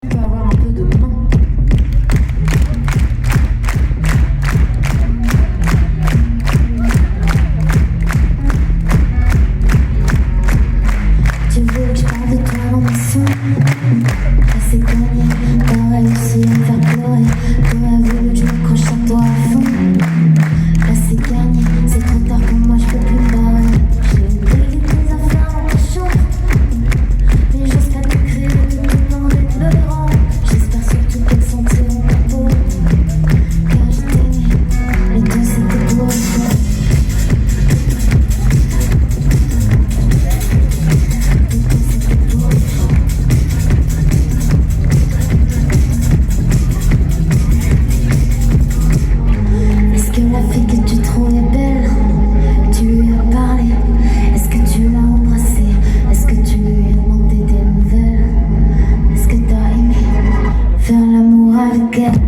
peut avoir un peu de main. Tu veux que je parle de toi dans mes sons? Assez gagné, t'as réussi à me faire pleurer. T'aurais voulu que je m'accroche à toi à fond. Là c'est gagné, c'est trop tard pour moi, je peux plus me barrer. J'ai oublié tes affaires dans ta chambre, mais j'ose pas t'écrire, te demander de le rendre. J'espère surtout pas te sentir en peau, car je t'aimais, et toi c'était pour toi. Est-ce que la fille que tu trouvais belle, tu lui as parlé? Est-ce que tu l'as embrassée? Est-ce que tu lui as demandé des nouvelles? Est-ce que t'as aimé faire l'amour avec elle?